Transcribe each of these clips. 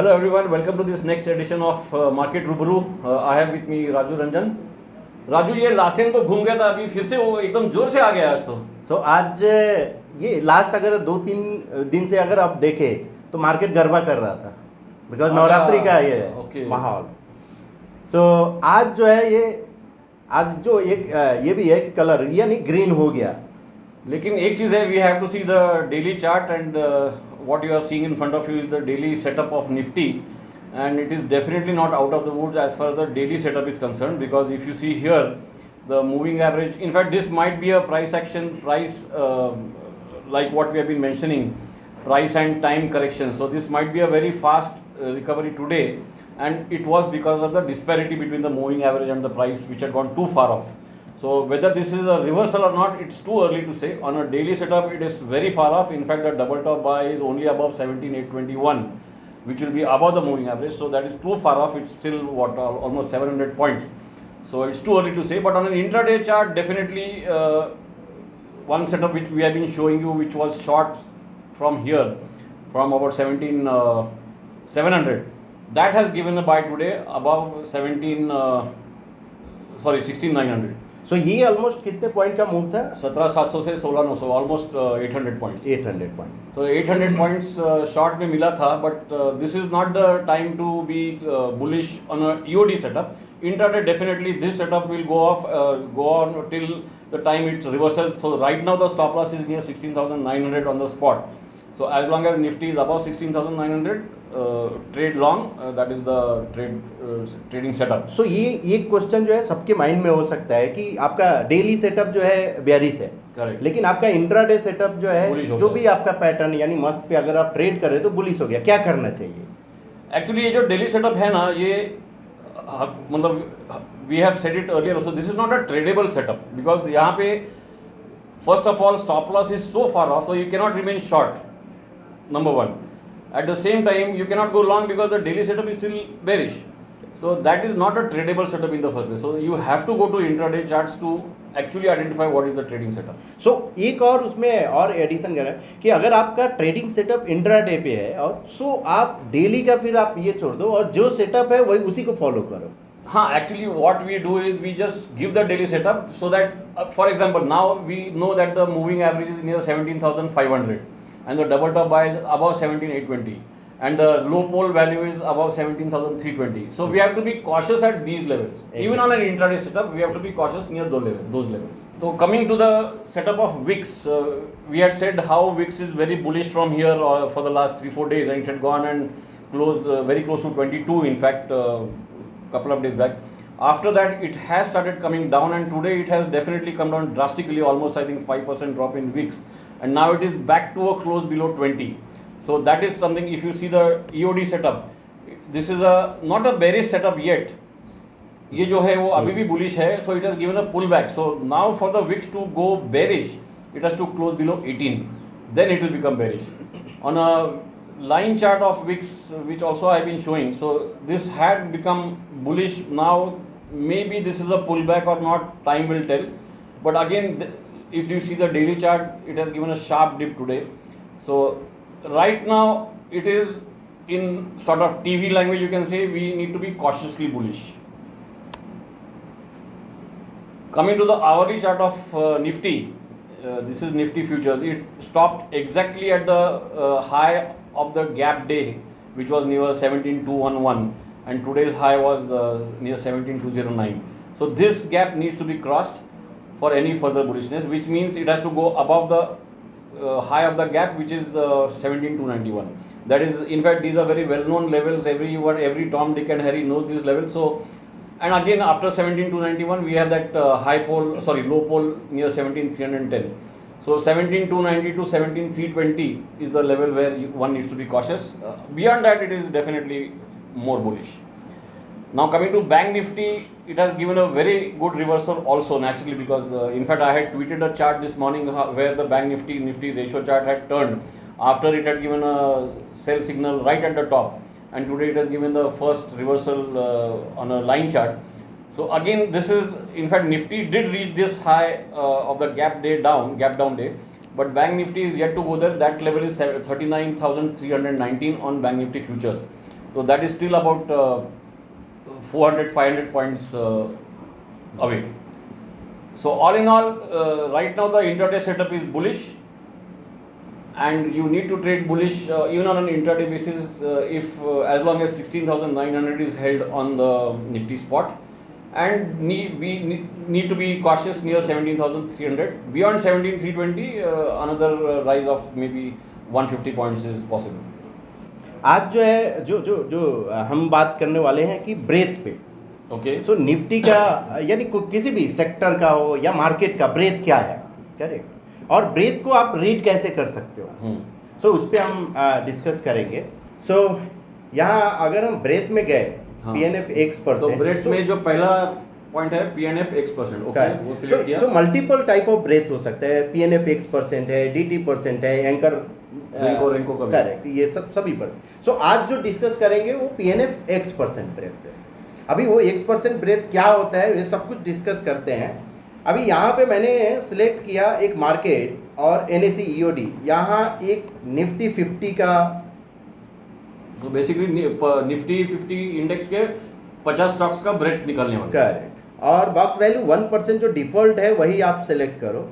Hello everyone, welcome to this next edition of Market Rubru. I have with me Raju Ranjan. Raju ये last time तो घूम गया था, अभी फिर से वो एकदम जोर से आ गया आज तो। आज ये लास्ट अगर 2-3 दिन से अगर आप देखें तो मार्केट गरबा कर रहा था बिकॉज नवरात्रि का ये माहौल। आज जो है ये आज जो एक ये भी है कि कलर यानी ग्रीन हो गया। लेकिन एक चीज़ है, we have to see the daily chart and what you are seeing in front of you is the daily setup of Nifty, and it is definitely not out of the woods as far as the daily setup is concerned, because if you see here the moving average, in fact this might be a price action, like what we have been mentioning, price and time correction. So this might be a very fast recovery today, and it was because of the disparity between the moving average and the price which had gone too far off. So whether this is a reversal or not, it's too early to say. On a daily setup, it is very far off. In fact, the double top buy is only above 17,821, which will be above the moving average. So that is too far off. It's still almost 700 points. So it's too early to say. But on an intraday chart, definitely one setup which we have been showing you, which was short from here, from about 17,700, that has given a buy today above 16,900. सो ये almost कितने point का move था? 17,700 से 16,900, almost 800 points. 800 point. So 800 points short में मिला था, but this is not the time to be bullish on a EOD setup. Intraday, definitely this setup will go on till the time it reverses. So right now the stop loss is near 16,900 on the spot. So as long as Nifty is above 16,900, trade long. That is the trading setup. So ये question जो है सबके mind में हो सकता है कि आपका डेली सेटअप जो है बेयरिश है, करेक्ट, लेकिन आपका इंट्राडे सेटअप जो है जो भी आपका पैटर्न यानी मस्त पे अगर आप ट्रेड करें तो बुलिश हो गया, क्या करना चाहिए? एक्चुअली ये जो डेली सेटअप है ना, ये मतलब we have said it earlier also, this is not a tradable setup, because यहाँ पे first of all stop loss is so far off, so you cannot remain short, number one. At the same time, you cannot go long because the daily setup is still bearish. So that is not a tradable setup in the first place. So you have to go to intraday charts to actually identify what is the trading setup. So एक और उसमें और addition करें कि अगर आपका trading setup intraday पे है और सो आप डेली का फिर आप ये छोड़ दो और जो सेटअप है वही उसी को फॉलो करो. हाँ, actually what we do is we just give the daily setup so that for example now we know that the moving average is near 17,500. And the double top buy is above 17,820, and the low pole value is above 17,320. So we have to be cautious at these levels. Even on an intraday setup, we have to be cautious near those levels. So coming to the setup of VIX, we had said how VIX is very bullish from here for the last 3-4 days, and it had gone and closed very close to 22. In fact, couple of days back. After that, it has started coming down, and today it has definitely come down drastically, almost I think 5% drop in VIX. And now it is back to a close below 20. So that is something. If you see the EOD setup, this is not a bearish setup yet. ये जो है वो अभी भी bullish है, so it has given a pullback. So now for the VIX to go bearish, it has to close below 18. Then it will become bearish. On a line chart of VIX, which also I have been showing, so this had become bullish. Now maybe this is a pullback or not, time will tell. But again, if you see the daily chart, it has given a sharp dip today. So right now it is in sort of TV language, you can say we need to be cautiously bullish. Coming to the hourly chart of Nifty, this is Nifty futures. It stopped exactly at the high of the gap day, which was near 17,211, and today's high was near 17,209. So this gap needs to be crossed for any further bullishness, which means it has to go above the high of the gap, which is 17,291. That is, in fact, these are very well-known levels. Every Tom, Dick and Harry knows these levels. So, and again after 17,291, we have that low pole near 17,310. So 17,290 to 17,320 is the level where one needs to be cautious. Beyond that, it is definitely more bullish. Now coming to Bank Nifty, it has given a very good reversal also, naturally, because in fact I had tweeted a chart this morning where the Bank Nifty ratio chart had turned after it had given a sell signal right at the top, and today it has given the first reversal on a line chart. So again, this is, in fact, Nifty did reach this high of the gap down day, but Bank Nifty is yet to go there. That level is 39,319 on Bank Nifty futures. So that is still about 400-500 points away. So all in all, right now the intraday setup is bullish, and you need to trade bullish even on an intraday basis if as long as 16,900 is held on the Nifty spot, and need to be cautious near 17,300. Beyond 17,320, another rise of maybe 150 points is possible. आज जो है जो हम बात करने वाले हैं कि ब्रेथ पे, ओके, सो निफ्टी का यानी किसी भी सेक्टर का हो या मार्केट का ब्रेथ क्या है, करेक्ट, और ब्रेथ को आप रीड कैसे कर सकते हो, सो उस पर हम डिस्कस करेंगे. सो यहाँ अगर हम ब्रेथ में गए, PNF X%, तो ब्रेथ में जो पहला पॉइंट है PNF X%, ओके, वो सिलेक्ट किया. So multiple type of breadth हो सकता है, PNF X% है, DT% है, एंकर रेंको का, करेक्ट, ये सब सभी पर. सो आज जो डिस्कस करेंगे वो PNF X% ब्रेथ पे. अभी वो X% ब्रेथ क्या होता है ये सब कुछ डिस्कस करते हैं. अभी यहाँ पे मैंने सिलेक्ट किया एक मार्केट और NSE EOD, यहाँ एक निफ्टी 50 का, तो बेसिकली निफ्टी 50 इंडेक्स के 50 स्टॉक्स का ब्रेथ निकलने वाला. करेक्ट, और बॉक्स वैल्यू 1% जो डिफॉल्ट है वही आप सिलेक्ट करो.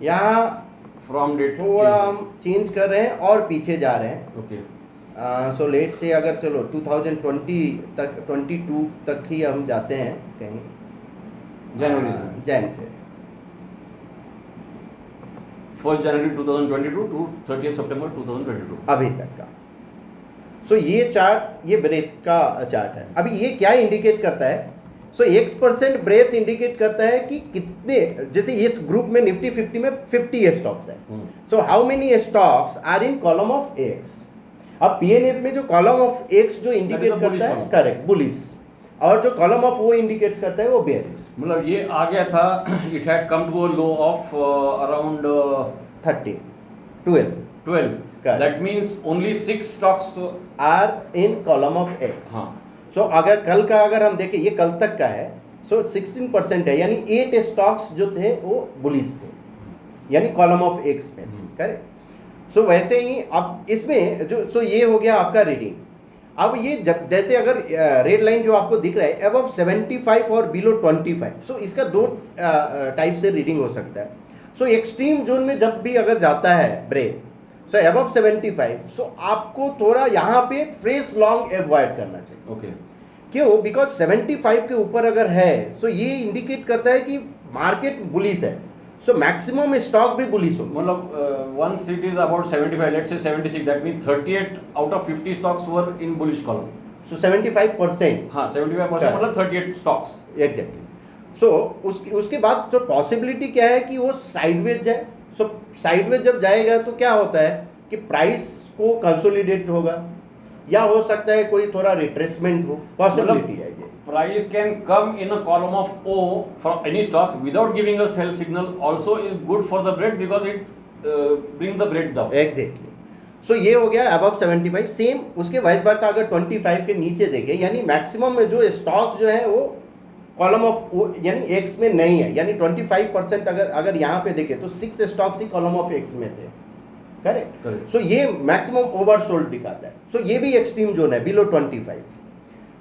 यहाँ फ्रॉम डेट थोड़ा हम चेंज कर रहे हैं और पीछे जा रहे हैं. ओके, सो लेट से अगर चलो 2020 तक 22 तक ही हम जाते हैं कहीं, जनवरी से, जैन से 1 जनवरी 2022 टू 30 सितंबर 2022 अभी तक का. सो ये चार्ट, ये ब्रेथ का चार्ट है. अभी ये क्या इंडिकेट करता है, सो X% ब्रेथ इंडिकेट करता है कि कितने, जैसे इस ग्रुप में निफ्टी 50 में 50 स्टॉक्स है, so how many stocks are in column of X. अब PNF में जो कॉलम ऑफ X जो इंडिकेट करता है, करेक्ट, बुलिश, और जो कॉलम ऑफ वो इंडिकेट करता है वो बेयरिश. मतलब ये आ गया था, it had come to a low of around 12. That means only 6 stocks are in column of X. हाँ, सो अगर कल का अगर हम देखें, ये कल तक का है, सो 16% है, यानी 8 स्टॉक्स जो थे वो बुलिश थे, यानी कॉलम ऑफ X में, करेक्ट. सो वैसे ही अब इसमें जो, सो ये हो गया आपका रीडिंग. अब ये जब जैसे अगर रेड लाइन जो आपको दिख रहा है अबव 75 और बिलो 25, सो इसका दो टाइप से रीडिंग हो सकता है. सो एक्सट्रीम जोन में जब भी अगर जाता है ब्रेक, सो अबव 75, सो आपको थोड़ा यहाँ पे फ्रेश लॉन्ग अवॉइड करना चाहिए. ओके, क्यों? बिकॉज 75 के ऊपर अगर है, सो ये इंडिकेट करता है कि मार्केट बुलिश है, सो मैक्सिमम स्टॉक भी बुलिश होगा. मतलब once it is about 75, let's say 76, that means 38 out of 50 stocks were in bullish column. सो 75%, हाँ, 75% मतलब 38 stocks. एग्जैक्टली. सो उसके बाद जो पॉसिबिलिटी क्या है कि वो साइडवेज जाए. सो साइडवेज जब जाएगा तो क्या होता है कि प्राइस को कंसोलिडेट होगा, या हो सकता है कोई थोड़ा रिट्रेसमेंट हो, पॉसिबिलिटी है. Price can come in a column of O from any stock without giving a sell signal also is good for the bread because it brings the bread down. Exactly. So ये हो गया above 75. Same उसके vice versa अगर 25 के नीचे देखें, यानी maximum में जो स्टॉक्स जो है वो कॉलम ऑफ यानी X में नहीं है, यानी 25% अगर यहाँ पे देखें तो 6 stocks he column of X में थे, करेक्ट. सो ये मैक्सिमम ओवरसोल्ड दिखाता है. सो ये भी एक्सट्रीम जोन है, बिलो 25.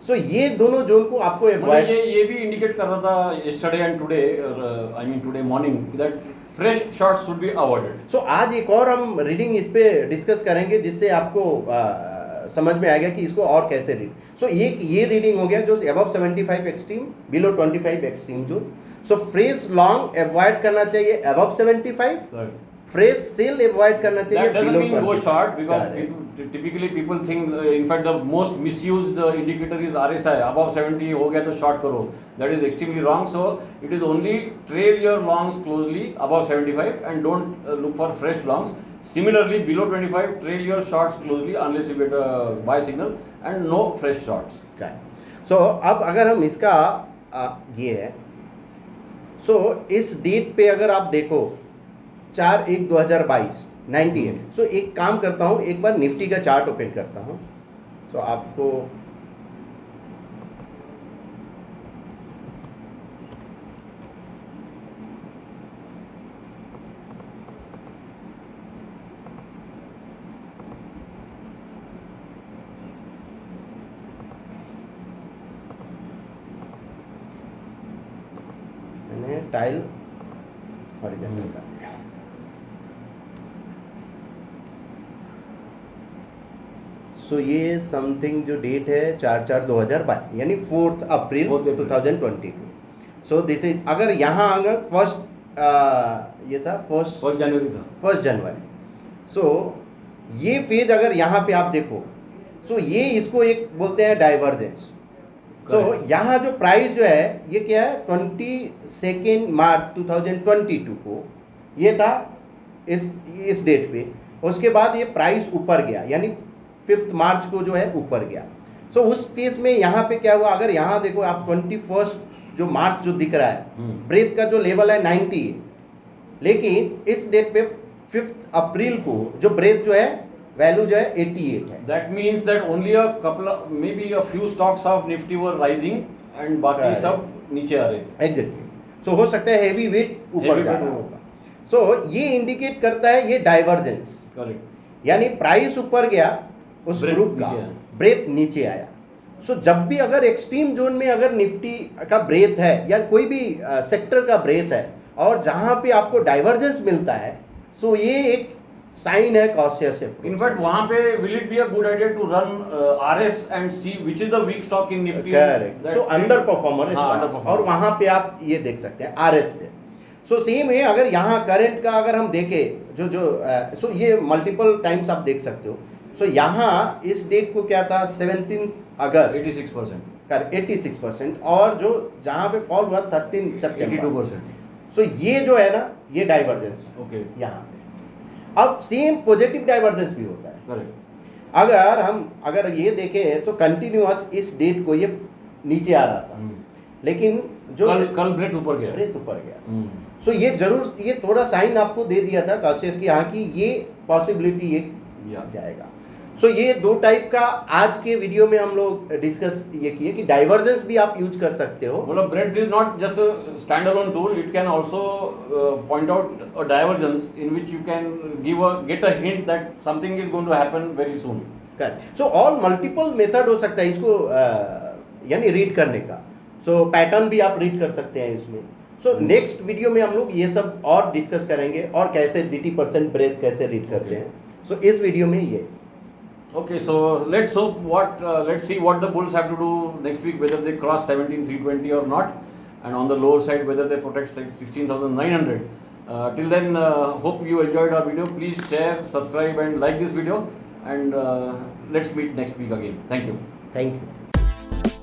सो ये दोनों जोन को आपको अवॉइड, ये भी इंडिकेट कर रहा था yesterday and today, I mean today morning, that fresh shorts should be avoided. सो आज एक और हम रीडिंग इस पे डिस्कस करेंगे जिससे आपको समझ में आएगा कि इसको और कैसे रीड. सो ये रीडिंग हो गया जो above 75 extreme, below 25 extreme zone. So fresh long avoid करना चाहिए अबव 75, फ्रेश सेल अवॉइड करना चाहिए That doesn't below mean 20. go short because Correct. typically people think, in fact the most misused indicator is RSI, above 70 हो गया तो short करो. That is extremely wrong. So it is only trail your longs closely above 75 and don't look for fresh longs. Similarly below 25 trail your shorts closely unless you get a buy signal and no fresh shorts. सो अब अगर हम इसका ये है, सो इस date पे अगर आप देखो 4/1/2022 98. सो एक काम करता हूँ, एक बार निफ्टी का चार्ट ओपन करता हूँ. सो आपको मैंने टाइल हॉरिजॉन्टल कर दिया। सो ये समथिंग जो डेट है 4/4/2022 यानी 4 अप्रैल 2022। सो दिस इज, अगर यहाँ अगर ये था फर्स्ट जनवरी था, 1 जनवरी। सो ये फेज अगर यहाँ पे आप देखो, सो ये इसको एक बोलते हैं डाइवर्जेंस। सो यहाँ जो प्राइस जो है ये क्या है, 22 मार्च 2022 को ये था इस डेट पे। उसके बाद ये प्राइस ऊपर गया, यानी 5 मार्च को जो है ऊपर गया। सो उस केस में यहाँ पे क्या हुआ, अगर यहाँ देखो आप 21 जो मार्च जो दिख रहा है, ब्रेथ का जो लेवल है 90 है, लेकिन इस डेट पे 5 अप्रैल को जो ब्रेथ जो है वैल्यू जो है 88 है। That means that only a couple of, maybe a few stocks of Nifty were rising and बाकी सब नीचे आ रहे थे। एग्जैक्टली। सो हो सकता है हैवी वेट ऊपर जा रहा होगा। सो ये इंडिकेट करता है ये डाइवर्जेंस, करेक्ट, यानी प्राइस ऊपर गया उस Breadth ग्रुप का, नीचे आया। ब्रेथ नीचे आया। सो जब भी अगर एक्सट्रीम जोन में अगर निफ्टी का ब्रेथ है या कोई भी सेक्टर का ब्रेथ है और जहां पे आपको डाइवर्जेंस मिलता है, सो ये एक साइन है कॉशियस है। इनफैक्ट वहां पे will it be a good idea to run RS and see which is the weak stock in Nifty? Correct. So underperformer और वहां पे आप ये देख सकते हैं आरएस पे। सो सेम है, अगर यहाँ करंट का अगर हम देखें सो ये मल्टीपल टाइम्स आप देख सकते हो। सो यहाँ इस डेट को क्या था, 17 अगस्त 86%, 86%, और जो जहाँ पे फॉल हुआ 13 सितंबर 82%। सो ये जो है ना, ये डाइवर्जेंस ओके, यहाँ पे। अब सेम पॉजिटिव डाइवर्जेंस भी होता है। करेक्ट, अगर ये देखें तो कंटिन्यूअस इस डेट को ये नीचे आ रहा था, लेकिन जो कल ब्रेथ ऊपर गया, ऊपर गया। सो ये जरूर ये थोड़ा साइन आपको दे दिया था कॉशियस की, हाँ की ये पॉसिबिलिटी ये जाएगा। सो ये दो टाइप का आज के वीडियो में हम लोग डिस्कस ये किए कि डाइवर्जेंस भी आप यूज कर सकते हो। मतलब breadth is not just a standalone tool, it can also point out a divergence in which you can get a hint that something is going to happen very soon. Correct. So all multiple method हो सकता है इसको यानी read करने का। सो pattern भी आप read कर सकते हैं इसमें। सो नेक्स्ट वीडियो में हम लोग ये सब और डिस्कस करेंगे और कैसे 80% ब्रेथ कैसे रीड करते हैं। सो इस वीडियो में ये Okay, so let's see what the bulls have to do next week, whether they cross 17,320 or not, and on the lower side whether they protect 16,900. Till then, hope you enjoyed our video. Please share, subscribe and like this video, and let's meet next week again. Thank you. Thank you.